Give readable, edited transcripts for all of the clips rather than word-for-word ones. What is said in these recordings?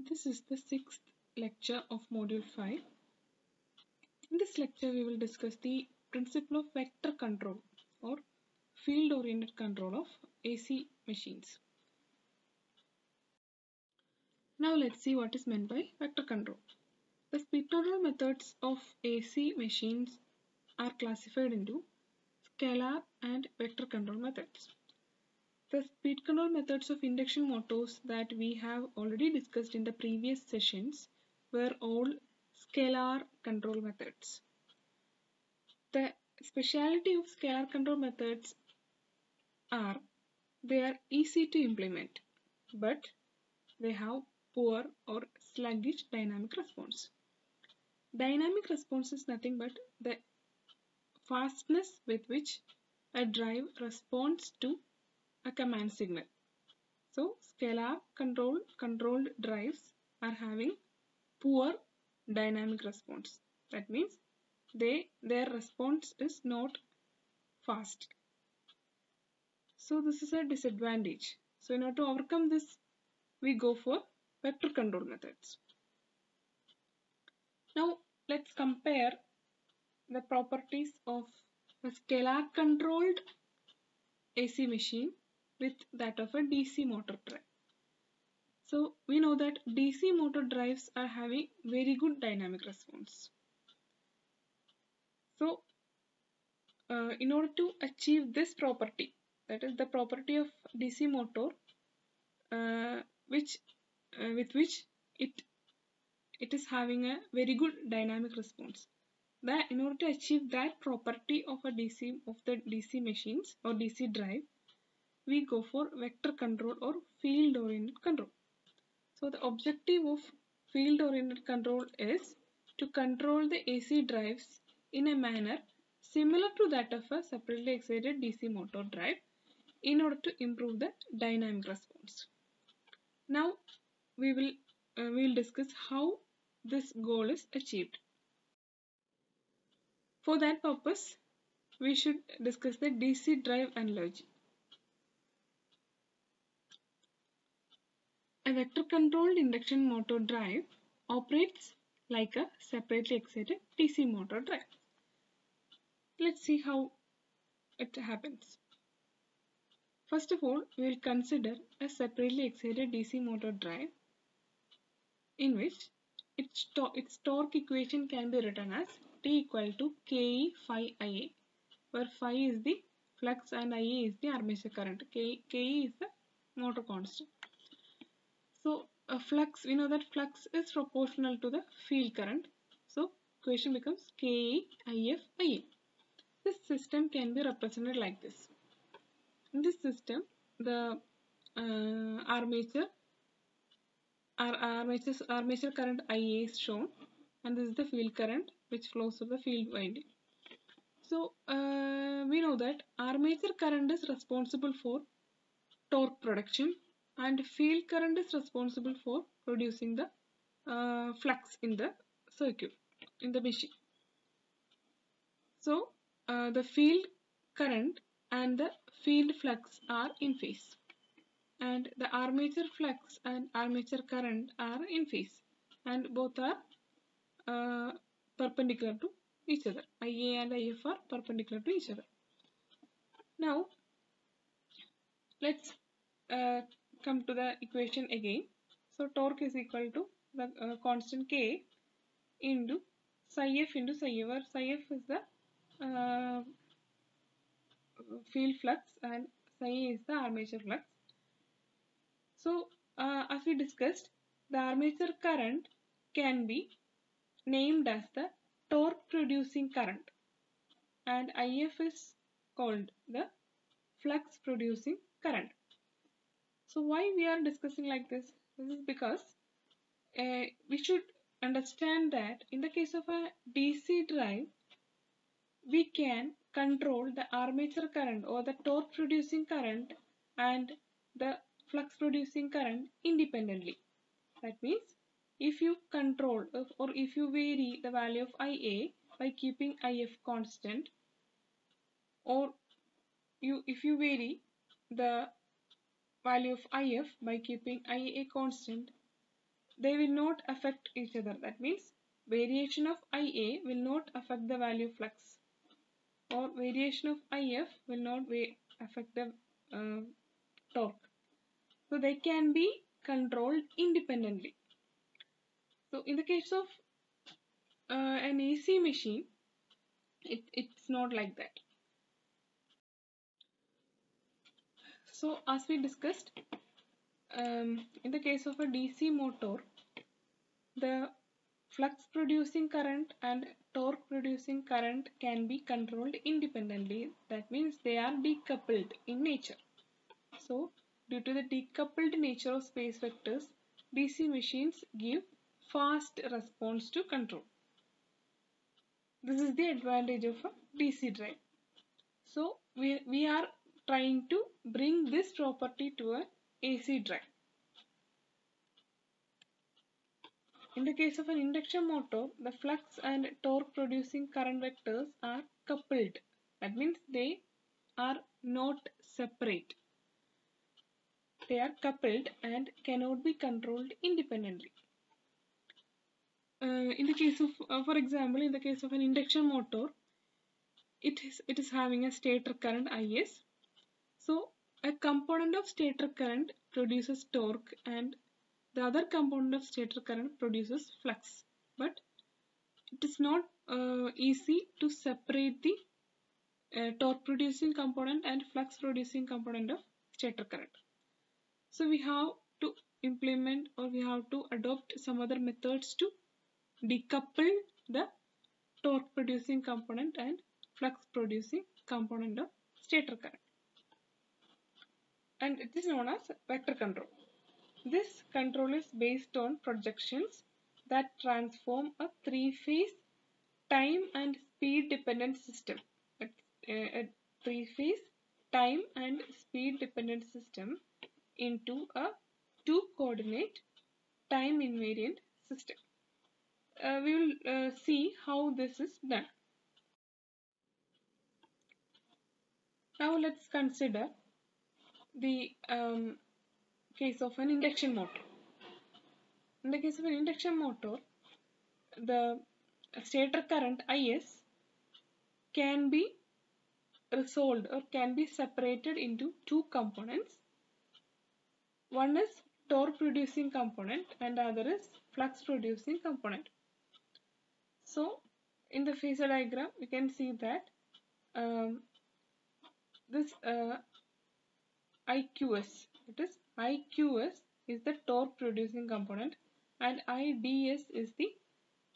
This is the sixth lecture of Module 5. In this lecture, we will discuss the principle of vector control or field-oriented control of AC machines. Now let's see what is meant by vector control. The speed control methods of AC machines are classified into scalar and vector control methods. The speed control methods of induction motors that we have already discussed in the previous sessions were all scalar control methods. The speciality of scalar control methods are they are easy to implement, but they have poor or sluggish dynamic response. Dynamic response is nothing but the fastness with which a drive responds to a command signal. So scalar controlled drives are having poor dynamic response. That means their response is not fast. So this is a disadvantage. So in order to overcome this, we go for vector control methods. Now let's compare the properties of a scalar controlled AC machine with that of a DC motor drive. So we know that DC motor drives are having very good dynamic response. So in order to achieve this property, that is the property of DC motor with which it is having a very good dynamic response. That in order to achieve that property of the DC machines or DC drive, we go for vector control or field oriented control. So the objective of field oriented control is to control the AC drives in a manner similar to that of a separately excited DC motor drive in order to improve the dynamic response. Now we will discuss how this goal is achieved. For that purpose, we should discuss the DC drive analogy. A vector controlled induction motor drive operates like a separately excited DC motor drive. Let's see how it happens. First of all, we will consider a separately excited DC motor drive in which its torque equation can be written as T equal to Ke phi Ia, where phi is the flux and Ia is the armature current. Ke is the motor constant. So a flux, we know that flux is proportional to the field current. So equation becomes Ke If Ia. This system can be represented like this. In this system, the armature current Ia is shown, and this is the field current which flows through the field winding. So we know that armature current is responsible for torque production and field current is responsible for producing the flux in the circuit, in the machine. So the field current and the field flux are in phase, and the armature flux and armature current are in phase, and both are perpendicular to each other. Ia and If are perpendicular to each other. Now let's come to the equation again. So torque is equal to the constant K into psi F into psi A, where psi F is the field flux and psi A is the armature flux. So as we discussed, the armature current can be named as the torque producing current, and If is called the flux producing current. So why we are discussing like this? This is because we should understand that in the case of a DC drive, we can control the armature current or the torque producing current and the flux producing current independently. That means if you control or if you vary the value of Ia by keeping If constant, or if you vary the value of If by keeping Ia constant, they will not affect each other. That means variation of Ia will not affect the value of flux, or variation of If will not affect the torque. So they can be controlled independently. So in the case of an AC machine, it's not like that. So as we discussed, in the case of a DC motor, the flux producing current and torque producing current can be controlled independently. That means they are decoupled in nature. So due to the decoupled nature of space vectors, DC machines give fast response to control. This is the advantage of a DC drive. So we are trying to bring this property to an AC drive. In the case of an induction motor, the flux and torque producing current vectors are coupled. That means they are not separate. They are coupled and cannot be controlled independently. In the case of, for example, in the case of an induction motor, it is having a stator current Is. So a component of stator current produces torque and the other component of stator current produces flux. But it is not easy to separate the torque producing component and flux producing component of stator current. So we have to implement, or we have to adopt some other methods to decouple the torque producing component and flux producing component of stator current. And it is known as vector control. This control is based on projections that transform a three-phase time and speed dependent system. A three-phase time and speed dependent system into a two-coordinate time invariant system. We will see how this is done. Now let's consider the case of an induction motor. In the case of an induction motor, the stator current Is can be resolved or can be separated into two components. One is torque producing component and the other is flux producing component. So in the phasor diagram we can see that this IQS, it is IQS is the torque producing component and IDS is the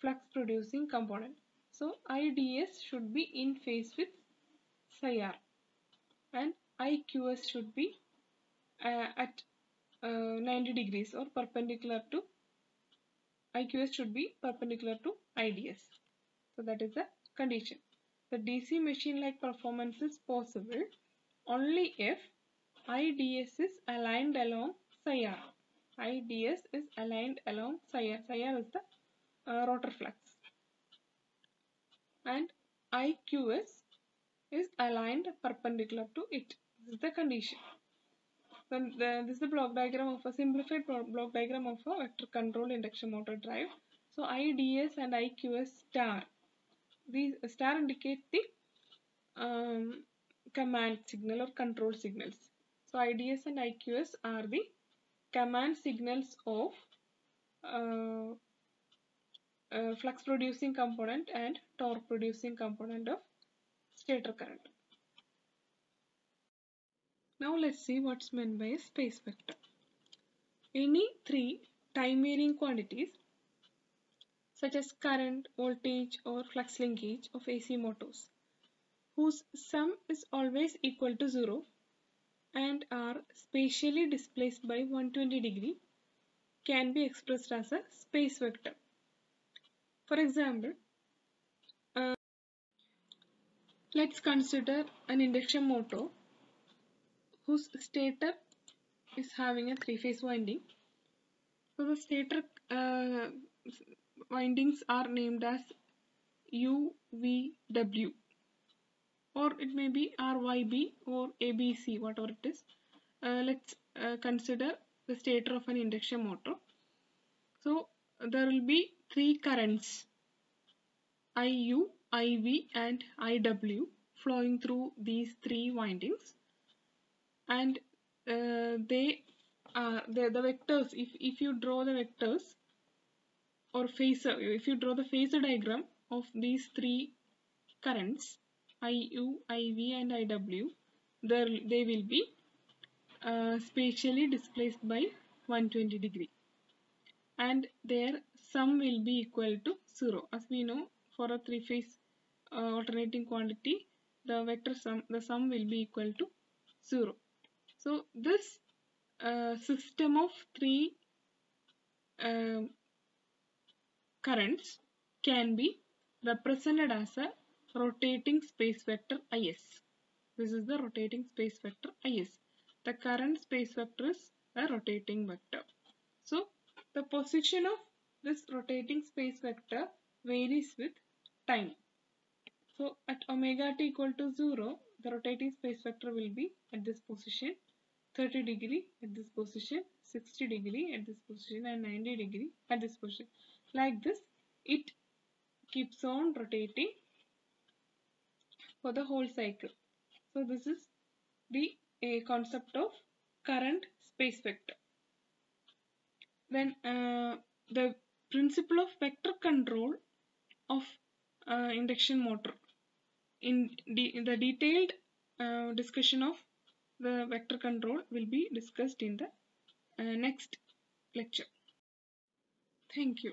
flux producing component. So IDS should be in phase with psi r and IQS should be at 90 degrees or perpendicular to IQS should be perpendicular to IDS. So that is the condition. The DC machine like performance is possible only if IDS is aligned along psi r. IDS is aligned along psi r. Psi r is the rotor flux. And IQS is aligned perpendicular to it. This is the condition. Then this is the block diagram of a simplified block diagram of a vector control induction motor drive. So IDS and IQS star. These star indicate the command signal or control signals. So IDS and IQS are the command signals of flux producing component and torque producing component of stator current. Now let's see what's meant by a space vector. Any three time varying quantities such as current, voltage or flux linkage of AC motors whose sum is always equal to 0 and are spatially displaced by 120 degree can be expressed as a space vector. For example, let's consider an induction motor whose stator is having a three-phase winding. So the stator windings are named as U, V, W, or it may be RYB or ABC, whatever it is. Let's consider the stator of an induction motor. So there will be three currents, IU, IV and IW, flowing through these three windings, and the vectors, if you draw the vectors or phasor, if you draw the phasor diagram of these three currents, IU, IV and IW, they will be spatially displaced by 120 degree, and their sum will be equal to 0. As we know, for a three-phase alternating quantity, the sum will be equal to 0. So this system of three um currents can be represented as a rotating space vector Is. This is the rotating space vector Is. The current space vector is a rotating vector. So the position of this rotating space vector varies with time. So at omega t equal to 0, the rotating space vector will be at this position, 30 degree at this position, 60 degree at this position and 90 degree at this position. Like this, it keeps on rotating for the whole cycle. So this is the concept of current space vector. Then the principle of vector control of induction motor. In the detailed discussion of the vector control will be discussed in the next lecture. Thank you.